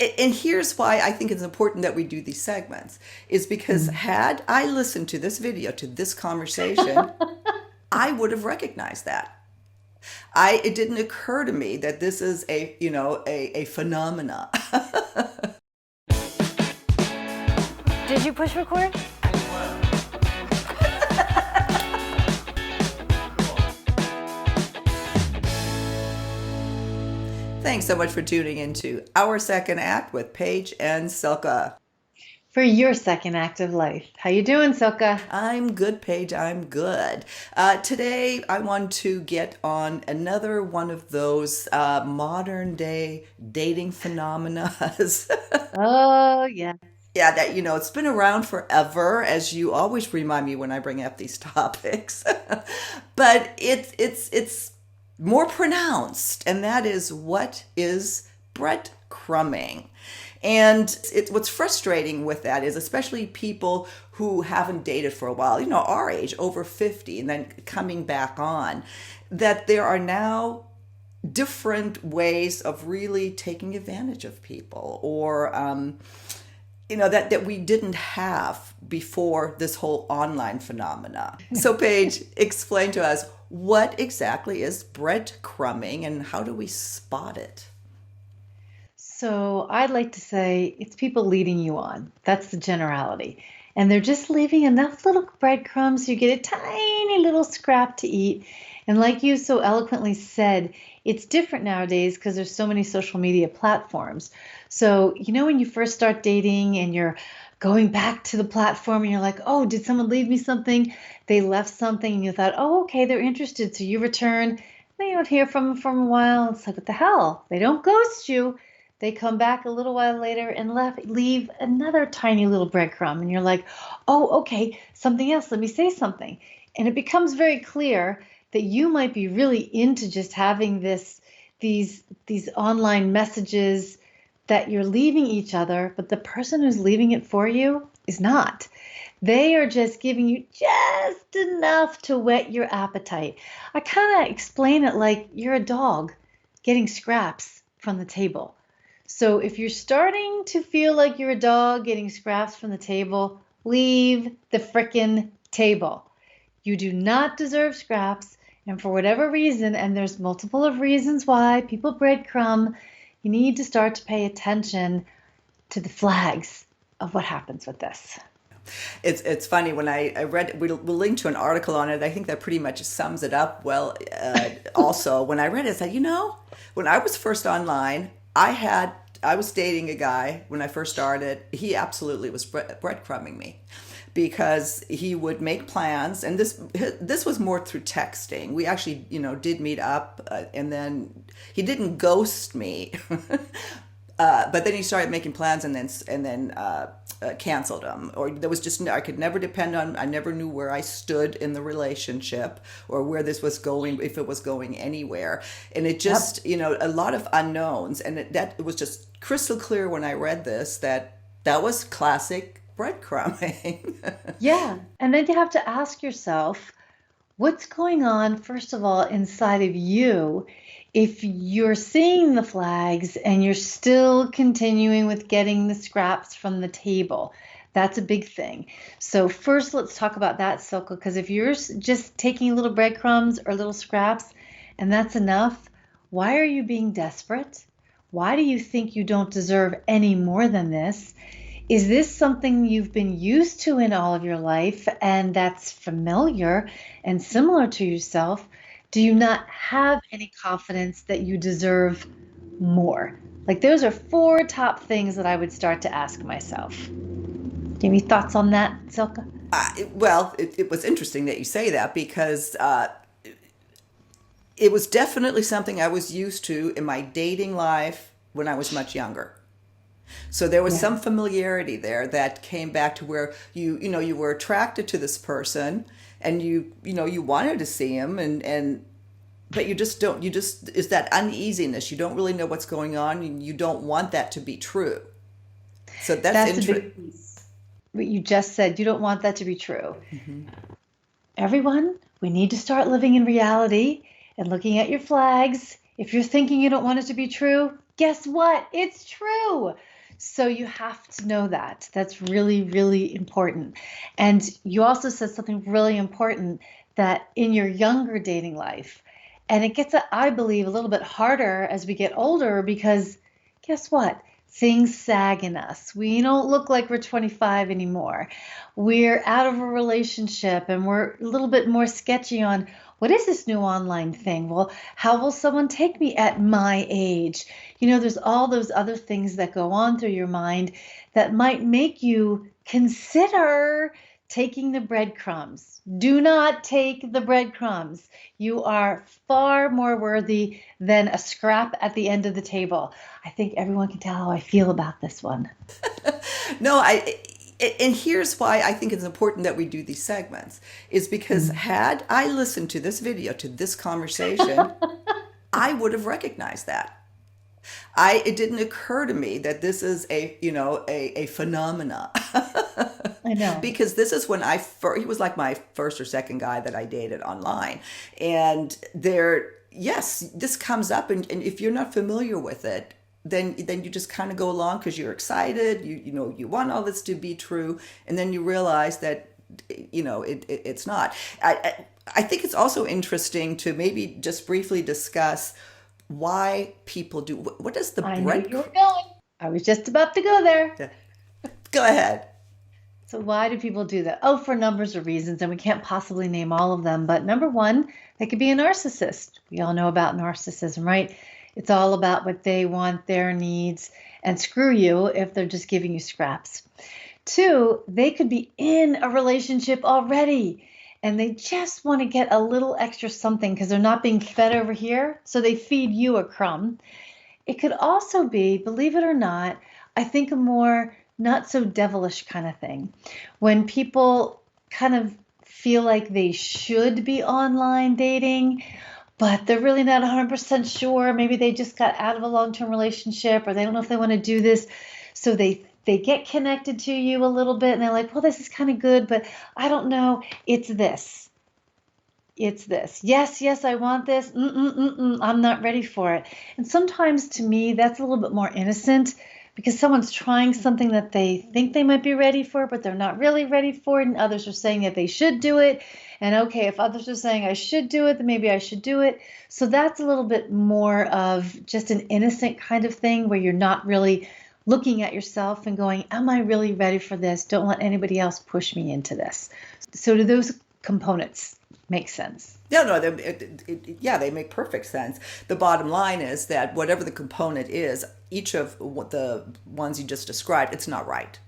And here's why I think it's important that we do these segments is because had I listened to this video, to this conversation, I would have recognized that. It didn't occur to me that this is a phenomena. Did you push record? Thanks so much for tuning into Our Second Act with Paige and Silka. For your second act of life. How you doing, Silka? I'm good, Paige. I'm good. Today, I want to get on another one of those modern day dating phenomena. Oh, yeah. Yeah, that, it's been around forever, as you always remind me when I bring up these topics. But it's more pronounced, and that is, what is breadcrumbing? And what's frustrating with that is, especially people who haven't dated for a while, our age, over 50, and then coming back on, that there are now different ways of really taking advantage of people, or that we didn't have before this whole online phenomena. So Paige, explain to us, what exactly is breadcrumbing and how do we spot it? So I'd like to say it's people leading you on. That's the generality. And they're just leaving enough little breadcrumbs you get a tiny little scrap to eat. And like you so eloquently said, it's different nowadays because there's so many social media platforms. So, when you first start dating and you're going back to the platform and you're like, oh, did someone leave me something? They left something and you thought, oh, okay, they're interested. So you return. Then you don't hear from them for a while. It's like, what the hell? They don't ghost you. They come back a little while later and leave another tiny little breadcrumb. And you're like, oh, okay, something else. Let me say something. And it becomes very clear that you might be really into just having these online messages that you're leaving each other, but the person who's leaving it for you is not. They are just giving you just enough to whet your appetite. I kind of explain it like you're a dog getting scraps from the table. So if you're starting to feel like you're a dog getting scraps from the table, leave the frickin' table. You do not deserve scraps. And for whatever reason, and there's multiple of reasons why people breadcrumb, you need to start to pay attention to the flags of what happens with this. It's funny, when I read, we'll link to an article on it. I think that pretty much sums it up well. Also, when I read it, I said, when I was first online, I was dating a guy when I first started. He absolutely was breadcrumbing me, because he would make plans, and this was more through texting. We actually, did meet up, and then he didn't ghost me, but then he started making plans and then canceled them. Or there was just, I could never depend on. I never knew where I stood in the relationship or where this was going, if it was going anywhere, and it just, a lot of unknowns, and it was just crystal clear when I read this that was classic breadcrumbing. Yeah. And then you have to ask yourself, what's going on, first of all, inside of you, if you're seeing the flags and you're still continuing with getting the scraps from the table. That's a big thing. So first, let's talk about that, Silka, because if you're just taking little breadcrumbs or little scraps and that's enough, why are you being desperate? Why do you think you don't deserve any more than this? Is this something you've been used to in all of your life and that's familiar and similar to yourself? Do you not have any confidence that you deserve more? Like, those are 4 top things that I would start to ask myself. Do you have any thoughts on that, Silka? Well, it was interesting that you say that, because it was definitely something I was used to in my dating life when I was much younger. So there was some familiarity there that came back to where you were attracted to this person, and you wanted to see him, but you just don't. Is that uneasiness. You don't really know what's going on, and you don't want that to be true. So that's a big piece. What you just said, you don't want that to be true. Mm-hmm. Everyone, we need to start living in reality and looking at your flags. If you're thinking you don't want it to be true, Guess what? It's true. So you have to know that. That's really, really important. And you also said something really important that in your younger dating life, and it gets, I believe, a little bit harder as we get older because guess what? Things sag in us. We don't look like we're 25 anymore. We're out of a relationship and we're a little bit more sketchy on what is this new online thing? Well, how will someone take me at my age? There's all those other things that go on through your mind that might make you consider taking the breadcrumbs. Do not take the breadcrumbs. You are far more worthy than a scrap at the end of the table. I think everyone can tell how I feel about this one. No, and here's why I think it's important that we do these segments is because Mm. had I listened to this video, to this conversation, I would have recognized that. It didn't occur to me that this is a phenomena. I know. Because this is when he was like my first or second guy that I dated online. And yes, this comes up, and if you're not familiar with it, then you just kind of go along because you're excited, you want all this to be true, and then you realize that it's not. I think it's also interesting to maybe just briefly discuss why people do. What does the I knew bread? you were going. I was just about to go there. Go ahead. So why do people do that? Oh, for numbers of reasons, and we can't possibly name all of them. But number one, they could be a narcissist. We all know about narcissism, right? It's all about what they want, their needs, and screw you if they're just giving you scraps. Two, they could be in a relationship already and they just want to get a little extra something because they're not being fed over here. So they feed you a crumb. It could also be, believe it or not, I think a more not so devilish kind of thing. When people kind of feel like they should be online dating, but they're really not 100% sure. Maybe they just got out of a long-term relationship or they don't know if they want to do this. So they get connected to you a little bit and they're like, well, this is kind of good, but I don't know. It's this. It's this. Yes, yes, I want this. I'm not ready for it. And sometimes to me, that's a little bit more innocent because someone's trying something that they think they might be ready for, but they're not really ready for it. And others are saying that they should do it. And okay, if others are saying I should do it, then maybe I should do it. So that's a little bit more of just an innocent kind of thing where you're not really looking at yourself and going, am I really ready for this? Don't let anybody else push me into this. So do those components make sense? No, no, yeah, they make perfect sense. The bottom line is that whatever the component is, each of the ones you just described, it's not right.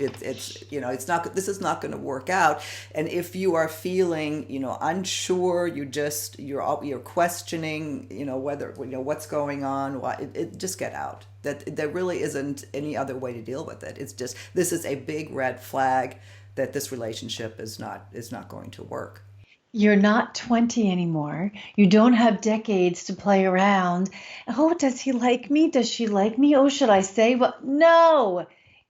It's not. This is not going to work out. And if you are feeling, unsure, you're questioning, whether what's going on. Why just get out. That there really isn't any other way to deal with it. It's just this is a big red flag that this relationship is not going to work. You're not 20 anymore. You don't have decades to play around. Oh, does he like me? Does she like me? Oh, should I say? Well, no.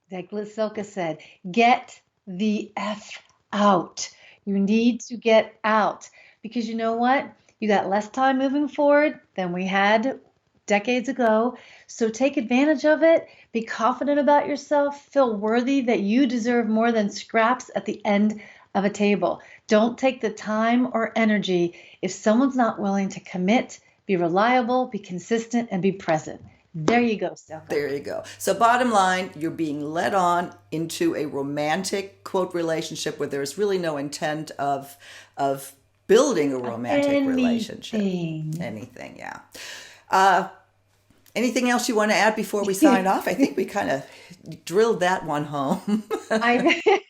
Like Silka said, get the F out. You need to get out because you know what? You got less time moving forward than we had decades ago. So take advantage of it. Be confident about yourself. Feel worthy that you deserve more than scraps at the end of a table. Don't take the time or energy if someone's not willing to commit, be reliable, be consistent, and be present. There you go, Stelka. There you go. So bottom line, you're being led on into a romantic quote relationship where there's really no intent of building a romantic relationship. Anything. Anything, yeah. Uh, Anything else you want to add before we sign off? I think we kind of drilled that one home. I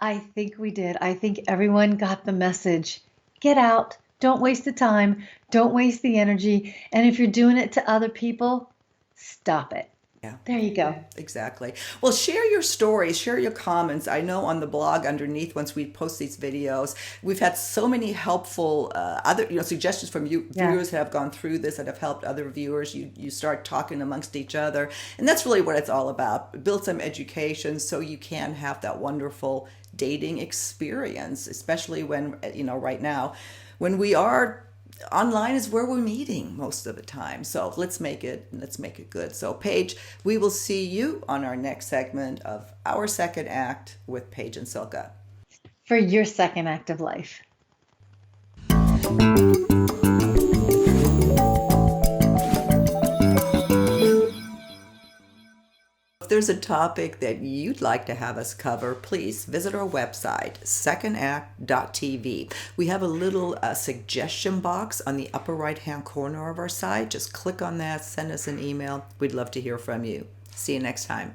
I think we did. I think everyone got the message. Get out. Don't waste the time. Don't waste the energy. And if you're doing it to other people, stop it. Yeah. There you go. Exactly. Well, share your stories, share your comments. I know on the blog underneath, once we post these videos, we've had so many helpful other suggestions from you Yeah. viewers that have gone through this that have helped other viewers. You start talking amongst each other, and that's really what it's all about. Build some education so you can have that wonderful dating experience, especially when right now when we are online is where we're meeting most of the time. So let's make it good. So Paige, we will see you on our next segment of Our Second Act with Paige and Silka. For your second act of life. If there's a topic that you'd like to have us cover, please visit our website, secondact.tv. We have a little suggestion box on the upper right-hand corner of our site. Just click on that, send us an email. We'd love to hear from you. See you next time.